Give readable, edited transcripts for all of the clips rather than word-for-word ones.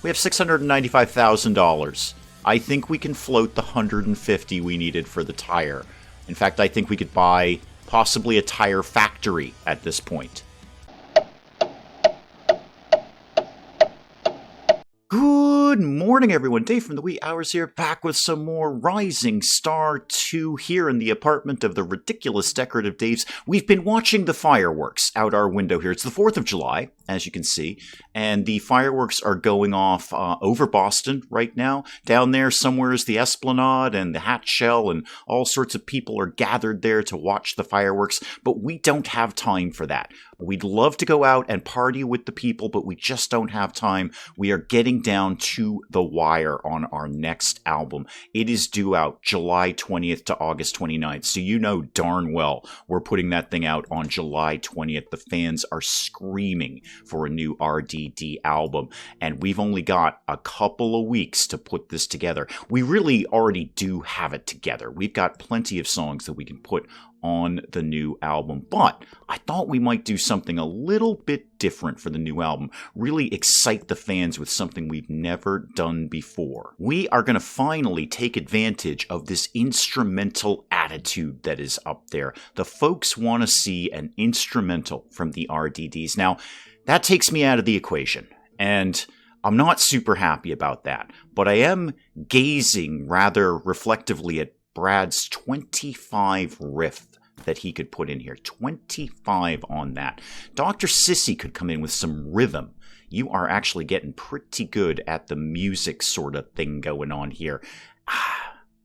We have $695,000. I think we can float the $150 we needed for the tire. In fact, I think we could buy possibly a tire factory at this point. Good morning, everyone. Dave from the wee hours here, back with some more Rising Star 2 here in the apartment of the ridiculous decorative Daves. We've been watching the fireworks out our window here. It's the 4th of July, as you can see, and the fireworks are going off over Boston right now. Down there somewhere is the Esplanade and the Hat Shell, and all sorts of people are gathered there to watch the fireworks, but we don't have time for that. We'd love to go out and party with the people, but we just don't have time. We are getting down to the wire on our next album. It is due out July 20th to August 29th, so you know darn well we're putting that thing out on July 20th. The fans are screaming for a new RDD album, and we've only got a couple of weeks to put this together. We really already do have it together. We've got plenty of songs that we can put on the new album, but I thought we might do something a little bit different for the new album, really excite the fans with something we've never done before. We are going to finally take advantage of this instrumental attitude that is up there. The folks want to see an instrumental from the RDDs. Now, that takes me out of the equation, and I'm not super happy about that, but I am gazing rather reflectively at Brad's 25 riff that he could put in here. 25 on that. Dr. Sissy could come in with some rhythm. You are actually getting pretty good at the music sort of thing going on here.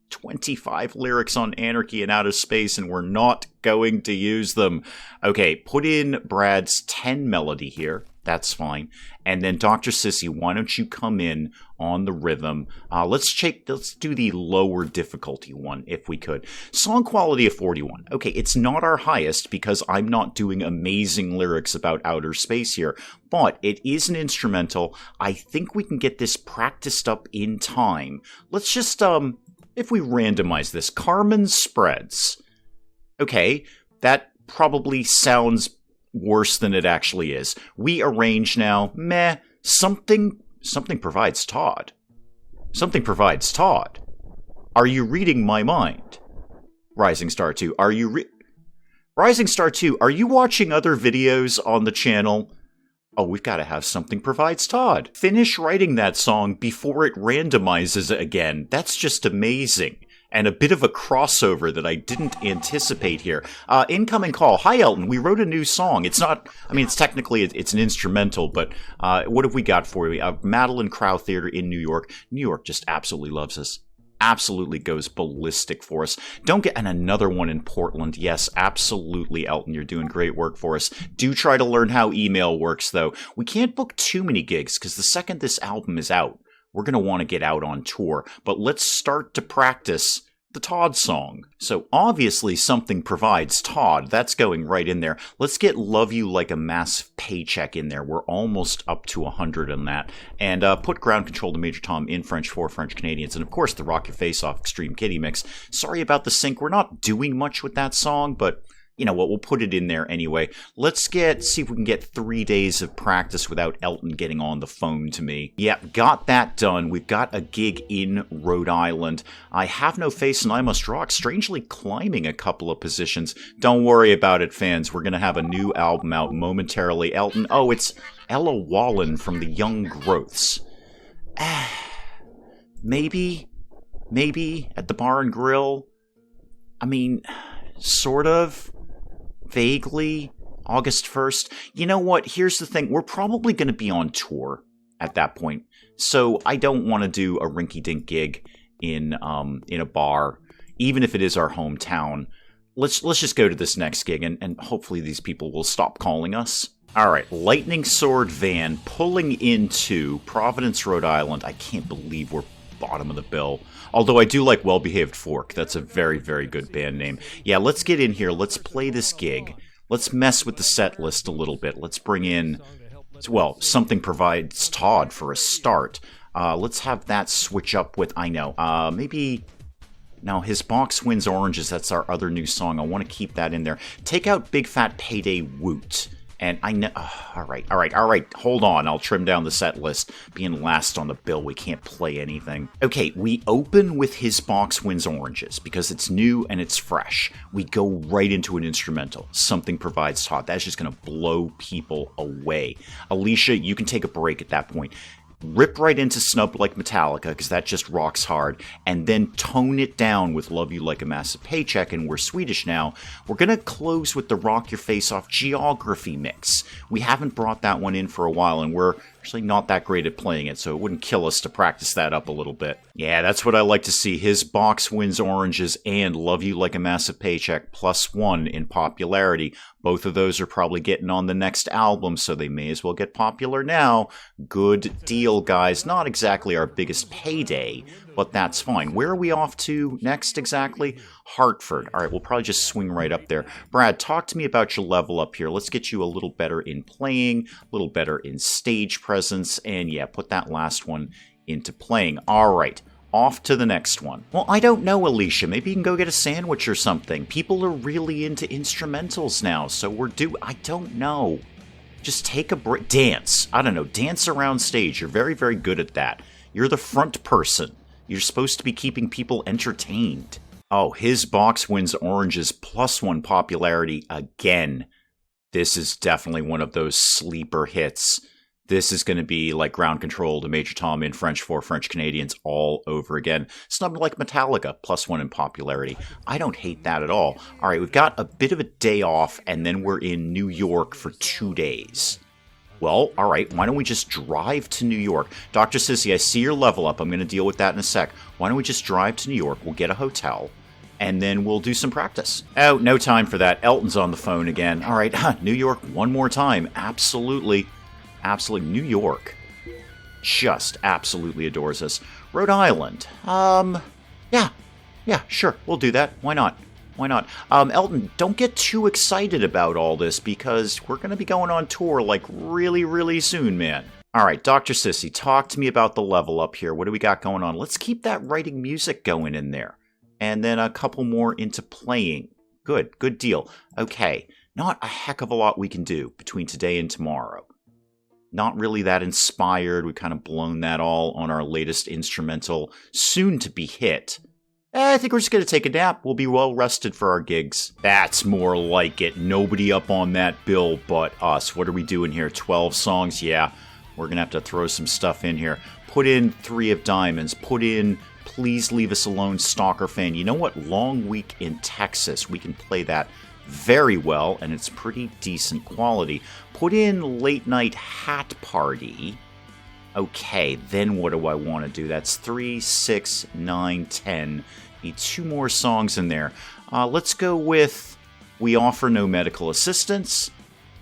25 lyrics on Anarchy and Outer Space, and we're not going to use them. Okay, put in Brad's 10 melody here. That's fine. And then Dr. Sissy, why don't you come in on the rhythm? Let's do the lower difficulty one if we could. Song quality of 41. Okay, it's not our highest because I'm not doing amazing lyrics about outer space here, but it is an instrumental. I think we can get this practiced up in time. Let's just, if we randomize this, Carmen Spreads. Okay, that probably sounds worse than it actually is. We arrange now, meh, something provides Todd. Something provides Todd. Are you reading my mind? Rising Star 2, Rising Star 2, are you watching other videos on the channel? Oh, we've got to have Something Provides Todd. Finish writing that song before it randomizes again. That's just amazing. And a bit of a crossover that I didn't anticipate here. Incoming call. Hi, Elton. We wrote a new song. It's not, I mean, it's technically, it's an instrumental, but what have we got for you? Madeline Crow Theater in New York. New York just absolutely loves us. Absolutely goes ballistic for us. And another one in Portland. Yes, absolutely, Elton. You're doing great work for us. Do try to learn how email works, though. We can't book too many gigs because the second this album is out, we're going to want to get out on tour, but let's start to practice the Todd song. So obviously Something Provides Todd. That's going right in there. Let's get Love You Like a Massive Paycheck in there. We're almost up to 100 on that. And put Ground Control to Major Tom in French for French Canadians. And of course the Rock Your Face Off Extreme Kitty Mix. Sorry about the sync. We're not doing much with that song, but you know what, we'll put it in there anyway. Let's see if we can get 3 days of practice without Elton getting on the phone to me. Yep, got that done. We've got a gig in Rhode Island. I Have No Face and I Must Rock, strangely climbing a couple of positions. Don't worry about it, fans. We're going to have a new album out momentarily. Elton, oh, it's Ella Wallen from the Young Growths. Maybe at the Bar and Grill. I mean, sort of. Vaguely, August 1st. You know what? Here's the thing. We're probably going to be on tour at that point. So I don't want to do a rinky-dink gig in a bar, even if it is our hometown. Let's just go to this next gig, and hopefully these people will stop calling us. All right, Lightning Sword Van pulling into Providence, Rhode Island. I can't believe we're bottom of the bill. Although I do like Well Behaved Fork. That's a very, very good band name. Yeah, let's get in here. Let's play this gig. Let's mess with the set list a little bit. Let's bring in, well, Something Provides Todd for a start. Let's have that switch up with, maybe Now, His Box Wins Oranges, that's our other new song. I want to keep that in there. Take out Big Fat Payday Woot. And I know... all right. Hold on. I'll trim down the set list. Being last on the bill, we can't play anything. Okay, we open with His Box Wins Oranges because it's new and it's fresh. We go right into an instrumental. Something Provides Todd. That's just going to blow people away. Alicia, you can take a break at that point. Rip right into Snub Like Metallica, because that just rocks hard, and then tone it down with Love You Like a Massive Paycheck, and we're Swedish now. We're going to close with the Rock Your Face Off Geography mix. We haven't brought that one in for a while, and we're actually not that great at playing it, so it wouldn't kill us to practice that up a little bit. Yeah, that's what I like to see. His Box Wins Oranges and Love You Like a Massive Paycheck +1 in popularity. Both of those are probably getting on the next album, so they may as well get popular now. Good deal, guys. Not exactly our biggest payday, but that's fine. Where are we off to next exactly? Hartford. All right, we'll probably just swing right up there. Brad, talk to me about your level up here. Let's get you a little better in playing, a little better in stage presence, and yeah, put that last one into playing. All right. Off to the next one. Well, I don't know, Alicia. Maybe you can go get a sandwich or something. People are really into instrumentals now, so I don't know. Just take a break. Dance. I don't know. Dance around stage. You're very, very good at that. You're the front person. You're supposed to be keeping people entertained. Oh, His Box Wins Oranges +1 popularity again. This is definitely one of those sleeper hits. This is going to be like Ground Control to Major Tom in French for French Canadians all over again. Snubbed like Metallica, +1 in popularity. I don't hate that at all. All right, we've got a bit of a day off, and then we're in New York for 2 days. Well, all right, why don't we just drive to New York? Dr. Sissy, I see your level up. I'm going to deal with that in a sec. Why don't we just drive to New York? We'll get a hotel, and then we'll do some practice. Oh, no time for that. Elton's on the phone again. All right, New York one more time. Absolutely. Absolutely. New York just absolutely adores us. Rhode Island. Yeah, sure. We'll do that. Why not? Elton, don't get too excited about all this because we're going to be going on tour like really, really soon, man. All right, Dr. Sissy, talk to me about the level up here. What do we got going on? Let's keep that writing music going in there. And then a couple more into playing. Good deal. Okay, not a heck of a lot we can do between today and tomorrow. Not really that inspired. We've kind of blown that all on our latest instrumental, soon to be hit. I think we're just going to take a nap. We'll be well rested for our gigs. That's more like it. Nobody up on that bill but us. What are we doing here? 12 songs? Yeah, we're going to have to throw some stuff in here. Put in 3 of Diamonds. Put in Please Leave Us Alone, Stalker Fan. You know what? Long Week in Texas. We can play that very well, and it's pretty decent quality. Put in Late Night Hat Party. Okay, then what do I want to do? That's 3, 6, 9, 10. Need 2 more songs in there. Let's go with We Offer No Medical Assistance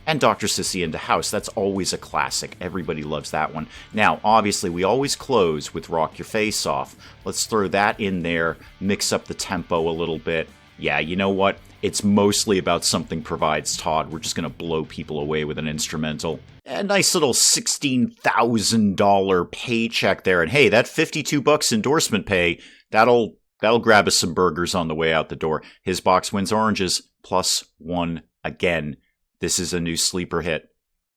and Dr. Sissy into House. That's always a classic. Everybody loves that one. Now, obviously, we always close with Rock Your Face Off. Let's throw that in there, mix up the tempo a little bit. Yeah, you know what? It's mostly about Something Provides Todd. We're just going to blow people away with an instrumental. A nice little $16,000 paycheck there. And hey, that $52 endorsement pay, that'll grab us some burgers on the way out the door. His Box Wins Oranges +1 again. This is a new sleeper hit.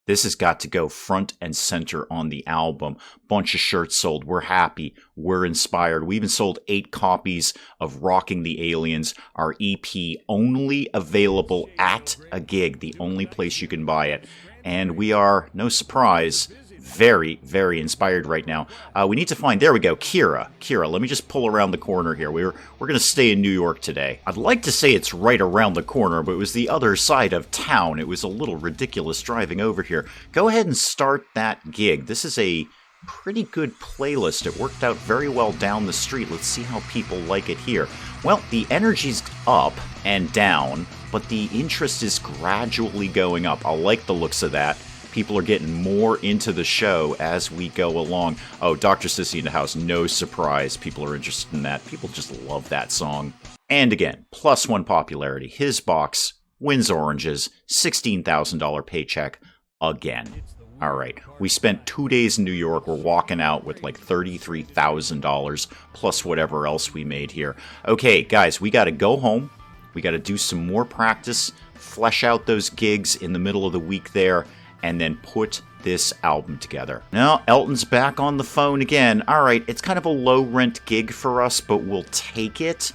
This has got to go front and center on the album. Bunch of shirts sold. We're happy. We're inspired. We even sold 8 copies of Rocking the Aliens, our EP, only available at a gig, the only place you can buy it. And we are, no surprise, very, very inspired right now. We need to find, there we go, Kira. Kira, let me just pull around the corner here. We're going to stay in New York today. I'd like to say it's right around the corner, but it was the other side of town. It was a little ridiculous driving over here. Go ahead and start that gig. This is a pretty good playlist. It worked out very well down the street. Let's see how people like it here. Well, the energy's up and down, but the interest is gradually going up. I like the looks of that. People are getting more into the show as we go along. Oh, Dr. Sissy in the House, no surprise. People are interested in that. People just love that song. And again, +1 popularity. His Box Wins Oranges, $16,000 paycheck again. All right, we spent 2 days in New York. We're walking out with like $33,000 plus whatever else we made here. Okay, guys, we got to go home. We got to do some more practice flesh out those gigs in the middle of the week there, and then put this album together. Now, Elton's back on the phone again. All right, it's kind of a low-rent gig for us, but we'll take it.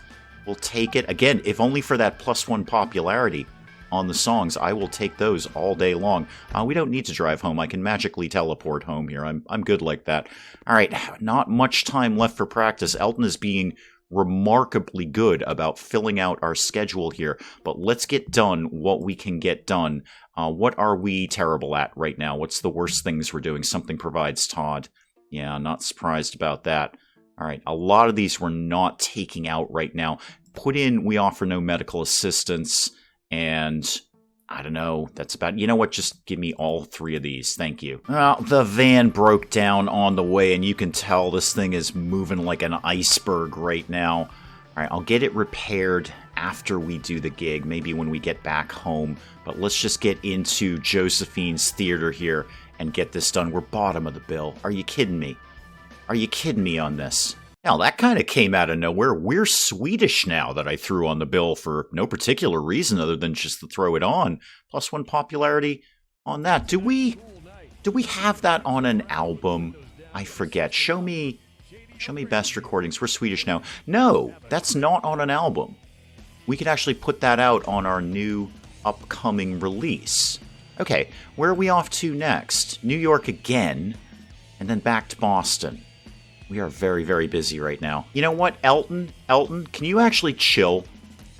We'll take it. Again, if only for that +1 popularity on the songs. I will take those all day long. We don't need to drive home. I can magically teleport home here. I'm good like that. All right, not much time left for practice. Elton is being remarkably good about filling out our schedule here, but let's get done what we can get done. What are we terrible at right now? What's the worst things we're doing? Something provides Todd. Yeah, not surprised about that. All right, a lot of these we're not taking out right now. Put in, we offer no medical assistance, and I don't know, that's about, you know what, just give me all 3 of these, thank you. Well, the van broke down on the way, and you can tell this thing is moving like an iceberg right now. All right, I'll get it repaired after we do the gig, maybe when we get back home, but let's just get into Josephine's theater here and get this done. We're bottom of the bill. Are you kidding me? Are you kidding me on this? Now, that kind of came out of nowhere. We're Swedish now that I threw on the bill for no particular reason other than just to throw it on. +1 popularity on that. Do we have that on an album? I forget. Show me best recordings. We're Swedish now. No, that's not on an album. We could actually put that out on our new upcoming release. Okay, where are we off to next? New York again, and then back to Boston. We are very, very busy right now. You know what, Elton, can you actually chill?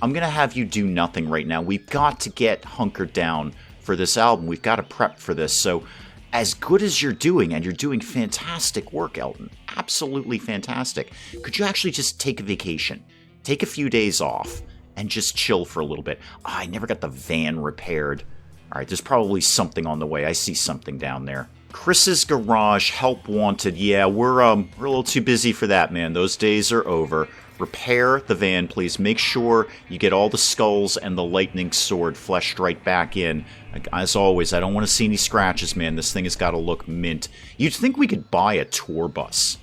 I'm going to have you do nothing right now. We've got to get hunkered down for this album. We've got to prep for this. So as good as you're doing, and you're doing fantastic work, Elton, absolutely fantastic, could you actually just take a vacation? Take a few days off and just chill for a little bit. I never got the van repaired. All right, there's probably something on the way. I see something down there. Chris's garage, help wanted. Yeah, we're a little too busy for that, man. Those days are over. Repair the van, please. Make sure you get all the skulls and the lightning sword fleshed right back in. As always, I don't want to see any scratches, man. This thing has got to look mint. You'd think we could buy a tour bus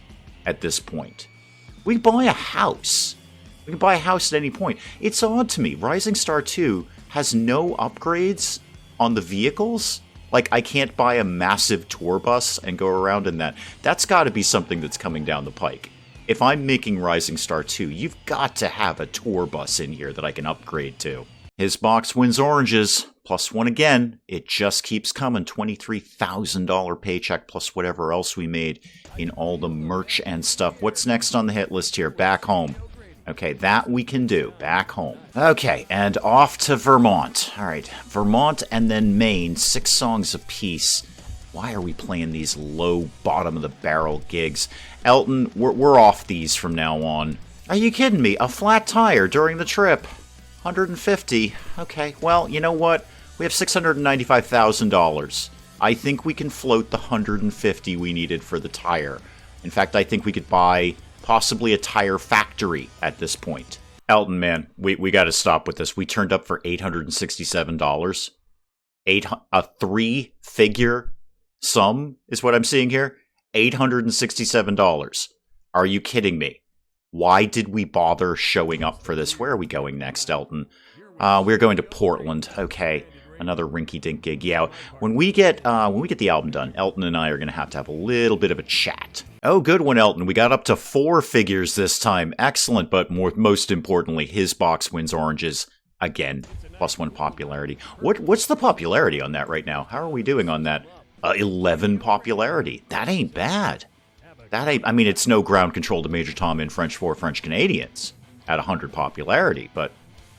at this point. We could buy a house. We can buy a house at any point. It's odd to me. Rising Star 2 has no upgrades on the vehicles. Like, I can't buy a massive tour bus and go around in that. That's got to be something that's coming down the pike. If I'm making Rising Star 2, you've got to have a tour bus in here that I can upgrade to. His box wins oranges. +1 again. It just keeps coming. $23,000 paycheck plus whatever else we made in all the merch and stuff. What's next on the hit list here? Back home. Okay, that we can do. Back home. Okay, and off to Vermont. All right, Vermont and then Maine. 6 songs apiece. Why are we playing these low, bottom-of-the-barrel gigs? Elton, we're off these from now on. Are you kidding me? A flat tire during the trip. $150. Okay, well, you know what? We have $695,000. I think we can float the $150 we needed for the tire. In fact, I think we could buy possibly a tire factory at this point. Elton, man, we got to stop with this. We turned up for $867. A 3-figure sum is what I'm seeing here. $867. Are you kidding me? Why did we bother showing up for this? Where are we going next, Elton? We're going to Portland. Okay. Another rinky-dink gig. Yeah, when we get the album done, Elton and I are going to have a little bit of a chat. Oh, good one, Elton. We got up to 4 figures this time. Excellent, but most importantly, his box wins oranges again. +1 popularity. What's the popularity on that right now? How are we doing on that? 11 popularity. That ain't bad. I mean, it's no ground control to Major Tom in French for French Canadians at 100 popularity, but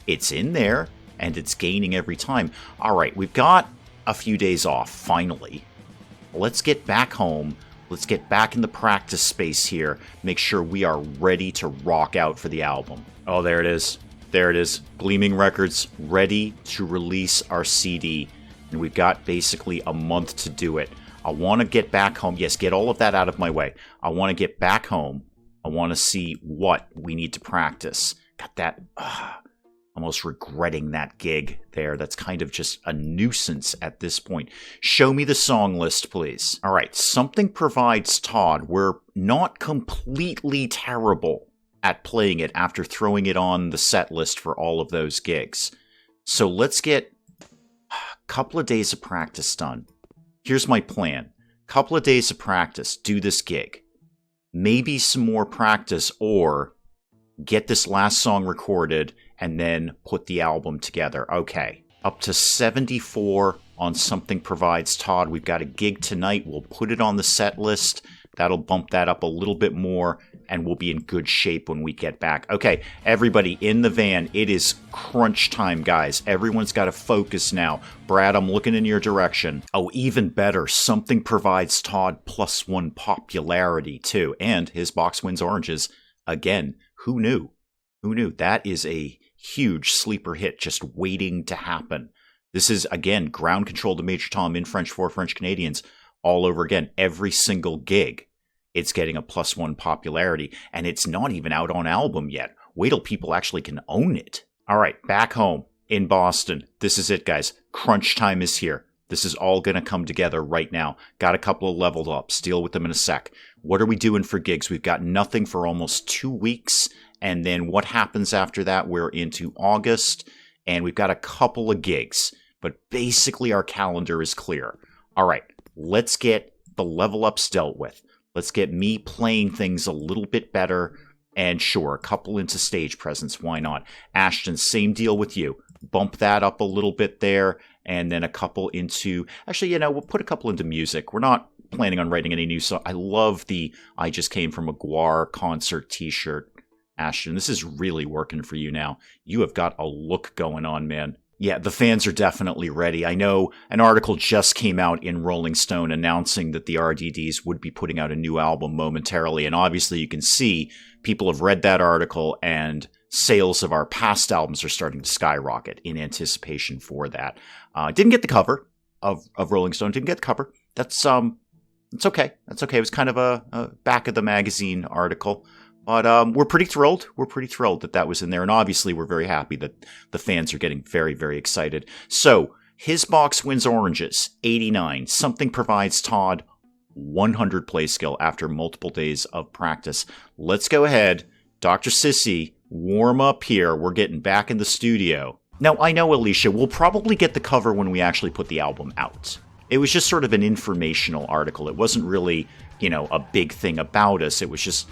it's in there. And it's gaining every time. All right, we've got a few days off, finally. Let's get back home. Let's get back in the practice space here. Make sure we are ready to rock out for the album. Oh, there it is. There it is. Gleaming Records, ready to release our CD. And we've got basically a month to do it. I want to get back home. Yes, get all of that out of my way. I want to get back home. I want to see what we need to practice. Got that... almost regretting that gig there. That's kind of just a nuisance at this point. Show me the song list, please. All right, Something Provides Todd. We're not completely terrible at playing it after throwing it on the set list for all of those gigs. So let's get couple of days of practice done. Here's my plan. Couple of days of practice, do this gig. Maybe some more practice, or get this last song recorded and then put the album together. Okay, up to 74 on Something Provides Todd. We've got a gig tonight. We'll put it on the set list. That'll bump that up a little bit more, and we'll be in good shape when we get back. Okay, everybody in the van, it is crunch time, guys. Everyone's got to focus now. Brad, I'm looking in your direction. Oh, even better, Something Provides Todd +1 popularity, too. And his box wins oranges. Again, who knew? Who knew? That is a huge sleeper hit just waiting to happen. This is, again, Ground Control to Major Tom in French for French Canadians all over again. Every single gig, it's getting a +1 popularity, and it's not even out on album yet. Wait till people actually can own it. All right, back home in Boston. This is it, guys. Crunch time is here. This is all going to come together right now. Got a couple of leveled ups. Deal with them in a sec. What are we doing for gigs? We've got nothing for almost 2 weeks. And then what happens after that? We're into August, and we've got a couple of gigs. But basically, our calendar is clear. All right, let's get the level ups dealt with. Let's get me playing things a little bit better. And sure, a couple into stage presence. Why not? Ashton, same deal with you. Bump that up a little bit there. And then a couple into... Actually, we'll put a couple into music. We're not planning on writing any new songs. I love the I Just Came From a Guar concert t-shirt. Ashton, this is really working for you now. You have got a look going on, man. Yeah, the fans are definitely ready. I know an article just came out in Rolling Stone announcing that the RDDs would be putting out a new album momentarily. And obviously you can see people have read that article, and sales of our past albums are starting to skyrocket in anticipation for that. Didn't get the cover of Rolling Stone. Didn't get the cover. That's it's okay. That's okay. It was kind of a back of the magazine article. But we're pretty thrilled. We're pretty thrilled that was in there. And obviously, we're very happy that the fans are getting very, very excited. So, his box wins oranges, 89. Something Provides Todd, 100 play skill after multiple days of practice. Let's go ahead. Dr. Sissy, warm up here. We're getting back in the studio. Now, I know, Alicia, we'll probably get the cover when we actually put the album out. It was just sort of an informational article. It wasn't really, a big thing about us. It was just...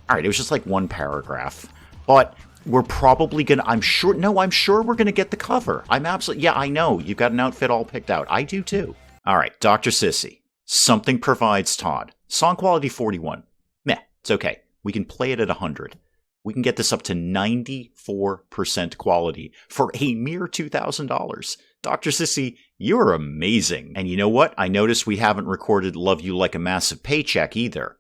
All right, it was just like one paragraph. But we're probably going to... I'm sure we're going to get the cover. I'm absolutely... Yeah, I know. You've got an outfit all picked out. I do too. All right, Dr. Sissy. Something Provides Todd. Song quality 41. Meh, it's okay. We can play it at 100. We can get this up to 94% quality for a mere $2,000. Dr. Sissy, you're amazing. And you know what? I noticed we haven't recorded Love You Like a Massive Paycheck either.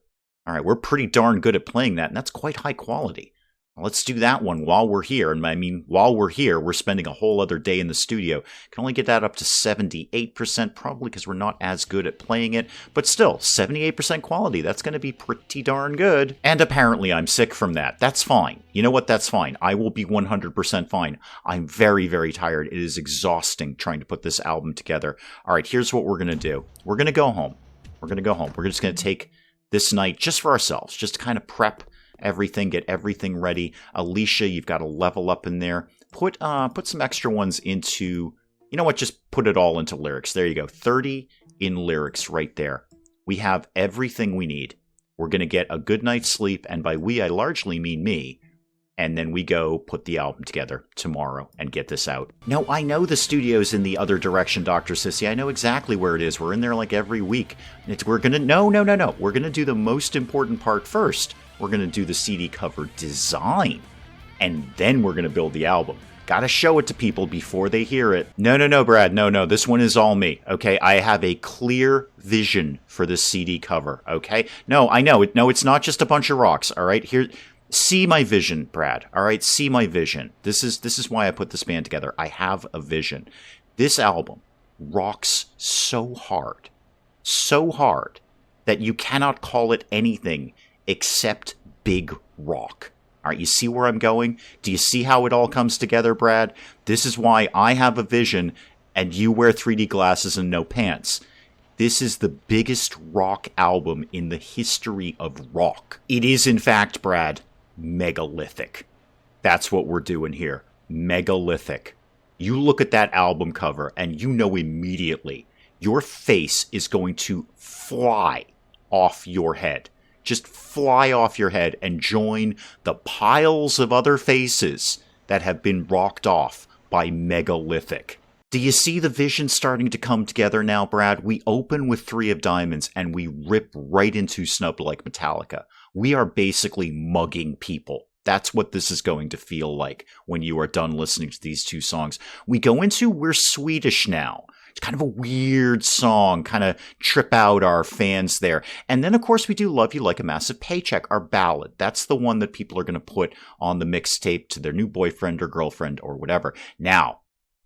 All right, we're pretty darn good at playing that, and that's quite high quality. Let's do that one while we're here. And I mean, while we're here, we're spending a whole other day in the studio. Can only get that up to 78%, probably because we're not as good at playing it. But still, 78% quality. That's going to be pretty darn good. And apparently I'm sick from that. That's fine. You know what? That's fine. I will be 100% fine. I'm very, very tired. It is exhausting trying to put this album together. All right, here's what we're going to do. We're going to go home. We're just going to take this night just for ourselves, just to kind of prep everything, get everything ready. Alicia, you've got to level up in there. Put some extra ones into, just put it all into lyrics. There you go. 30 in lyrics right there. We have everything we need. We're going to get a good night's sleep, and by we, I largely mean me. And then we go put the album together tomorrow and get this out. No, I know the studio's in the other direction, Dr. Sissy. I know exactly where it is. We're in there like every week. We're going to... No. We're going to do the most important part first. We're going to do the CD cover design. And then we're going to build the album. Got to show it to people before they hear it. No, Brad. No. This one is all me, okay? I have a clear vision for this CD cover, okay? No, I know. No, it's not just a bunch of rocks, all right? Here... See my vision, Brad. All right, see my vision. This is why I put this band together. I have a vision. This album rocks so hard that you cannot call it anything except big rock. All right, you see where I'm going? Do you see how it all comes together, Brad? This is why I have a vision and you wear 3D glasses and no pants. This is the biggest rock album in the history of rock. It is, in fact, Brad, megalithic. That's what we're doing here. Megalithic. You look at that album cover and you know immediately your face is going to fly off your head. Just fly off your head and join the piles of other faces that have been rocked off by Megalithic. Do you see the vision starting to come together now, Brad? We open with 3 of Diamonds and we rip right into Snub Like Metallica. We are basically mugging people. That's what this is going to feel like when you are done listening to these 2 songs. We go into We're Swedish Now. It's kind of a weird song, kind of trip out our fans there. And then, of course, we do Love You Like a Massive Paycheck, our ballad. That's the one that people are going to put on the mixtape to their new boyfriend or girlfriend or whatever. Now,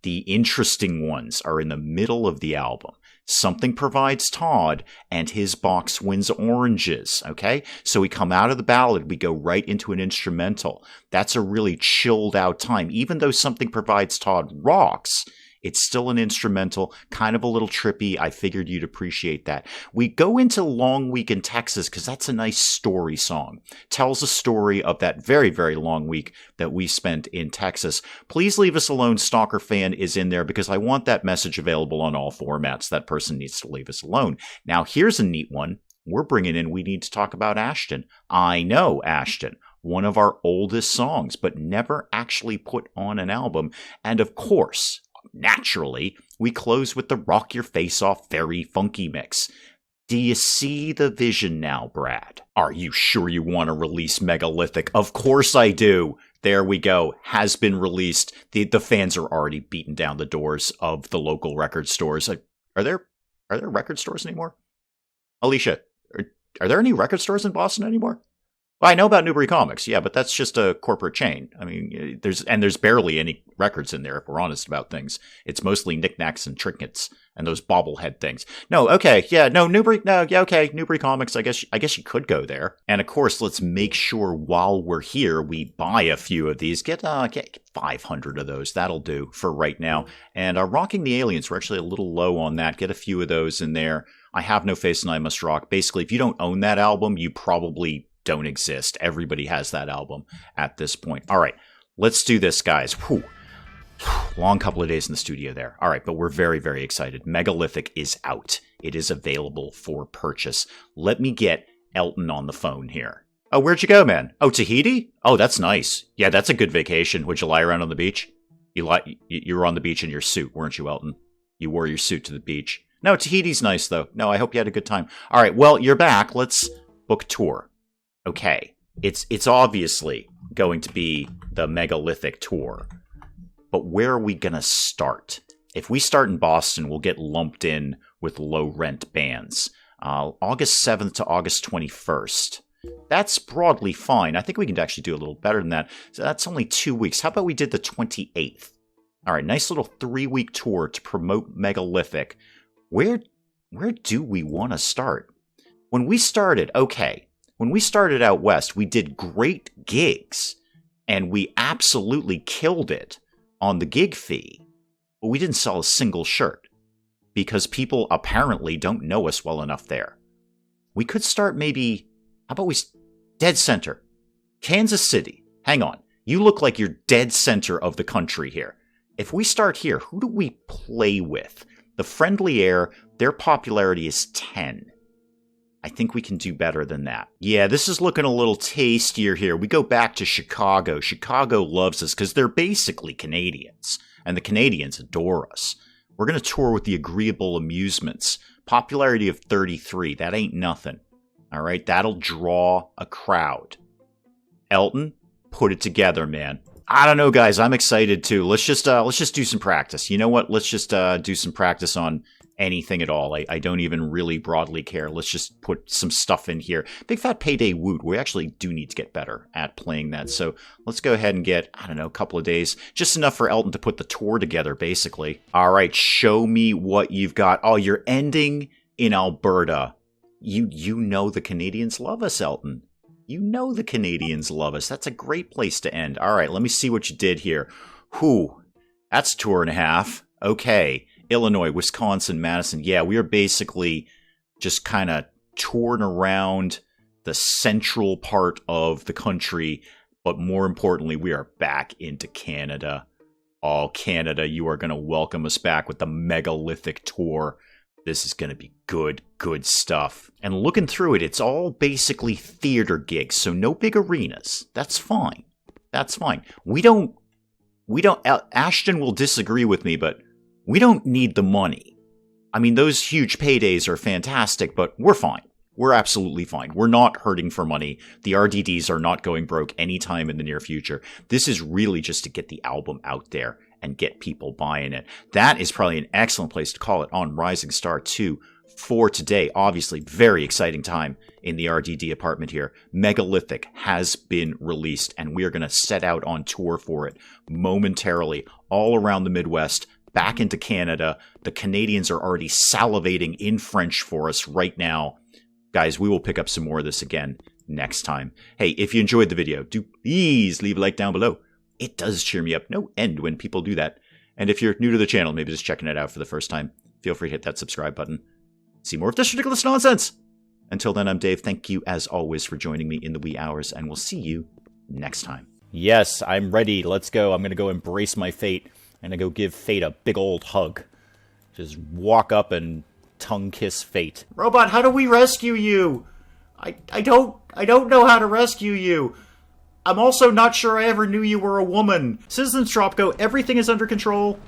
the interesting ones are in the middle of the album. Something Provides Todd and His Box Wins Oranges, okay? So we come out of the ballad, we go right into an instrumental. That's a really chilled out time. Even though Something Provides Todd rocks, it's still an instrumental, kind of a little trippy. I figured you'd appreciate that. We go into Long Week in Texas because that's a nice story song. Tells a story of that very, very long week that we spent in Texas. Please Leave Us Alone, Stalker Fan is in there because I want that message available on all formats. That person needs to leave us alone. Now, here's a neat one. We're bringing in We Need to Talk About Ashton. I Know Ashton. One of our oldest songs, but never actually put on an album. And of course, naturally, we close with the Rock Your Face Off Very Funky mix. Do you see the vision now, Brad? Are you sure you want to release Megalithic? Of course I do. There we go. Has been released. The fans are already beating down the doors of the local record stores. Are there record stores anymore? Alicia, are there any record stores in Boston anymore? Well, I know about Newbury Comics, yeah, but that's just a corporate chain. I mean, there's barely any records in there, if we're honest about things. It's mostly knickknacks and trinkets and those bobblehead things. No, okay, yeah, no, Newbury Comics, I guess you could go there. And of course, let's make sure while we're here, we buy a few of these. Get 500 of those. That'll do for right now. And Rocking the Aliens, we're actually a little low on that. Get a few of those in there. I Have No Face and I Must Rock. Basically, if you don't own that album, you probably don't exist. Everybody has that album at this point. All right, let's do this, guys. Whew. Long couple of days in the studio there. All right, but we're very, very excited. Megalithic is out. It is available for purchase. Let me get Elton on the phone here. Oh, where'd you go, man? Oh, Tahiti? Oh, that's nice. Yeah, that's a good vacation. Would you lie around on the beach? You were on the beach in your suit, weren't you, Elton? You wore your suit to the beach. No, Tahiti's nice, though. No, I hope you had a good time. All right, well, you're back. Let's book tour. Okay, it's obviously going to be the Megalithic tour, but where are we going to start? If we start in Boston, we'll get lumped in with low-rent bands. August 7th to August 21st. That's broadly fine. I think we can actually do a little better than that. So that's only 2 weeks. How about we did the 28th? All right, nice little 3-week tour to promote Megalithic. Where do we want to start? When we started out west, we did great gigs, and we absolutely killed it on the gig fee, but we didn't sell a single shirt, because people apparently don't know us well enough there. We could start how about we dead center? Kansas City. Hang on. You look like you're dead center of the country here. If we start here, who do we play with? The Friendly Air, their popularity is 10. I think we can do better than that. Yeah, this is looking a little tastier here. We go back to Chicago. Chicago loves us because they're basically Canadians, and the Canadians adore us. We're going to tour with the Agreeable Amusements. Popularity of 33. That ain't nothing. All right, that'll draw a crowd. Elton, put it together, man. I don't know, guys. I'm excited too. Let's just do some practice. You know what? Let's just do some practice on anything at all. I don't even really broadly care. Let's just put some stuff in here. Big Fat Payday Woot. We actually do need to get better at playing that. So let's go ahead and get, I don't know, a couple of days. Just enough for Elton to put the tour together, basically. All right, show me what you've got. Oh, you're ending in Alberta. You know the Canadians love us, Elton. You know the Canadians love us. That's a great place to end. All right, let me see what you did here. Whew, that's a tour and a half. Okay. Illinois, Wisconsin, Madison. Yeah, we are basically just kind of touring around the central part of the country, but more importantly, we are back into Canada. Oh, Canada, you are going to welcome us back with the megalithic tour. This is going to be good stuff. And looking through it, it's all basically theater gigs, so no big arenas. That's fine. That's fine. Ashton will disagree with me, but we don't need the money. I mean, those huge paydays are fantastic, but we're fine. We're absolutely fine. We're not hurting for money. The RDDs are not going broke anytime in the near future. This is really just to get the album out there and get people buying it. That is probably an excellent place to call it on Rising Star 2 for today. Obviously, very exciting time in the RDD apartment here. Megalithic has been released, and we are going to set out on tour for it momentarily all around the Midwest, back into Canada. The Canadians are already salivating in French for us right now. Guys, we will pick up some more of this again next time. Hey, if you enjoyed the video, do please leave a like down below. It does cheer me up no end when people do that. And if you're new to the channel, maybe just checking it out for the first time, feel free to hit that subscribe button. See more of this ridiculous nonsense. Until then, I'm Dave. Thank you, as always, for joining me in the wee hours, and we'll see you next time. Yes, I'm ready. Let's go. I'm going to go embrace my fate. I'm going to go give fate a big old hug. Just walk up and tongue kiss fate. Robot, how do we rescue you? I don't know how to rescue you. I'm also not sure I ever knew you were a woman. Citizens Tropco, everything is under control.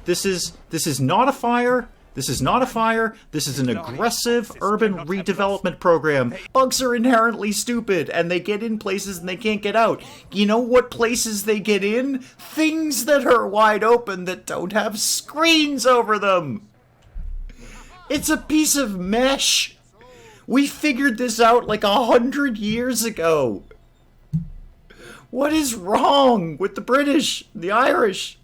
This is not a fire. This is not a fire. This is an aggressive urban redevelopment program. Bugs are inherently stupid, and they get in places and they can't get out. You know what places they get in? Things that are wide open that don't have screens over them. It's a piece of mesh. We figured this out like 100 years ago. What is wrong with the British, the Irish?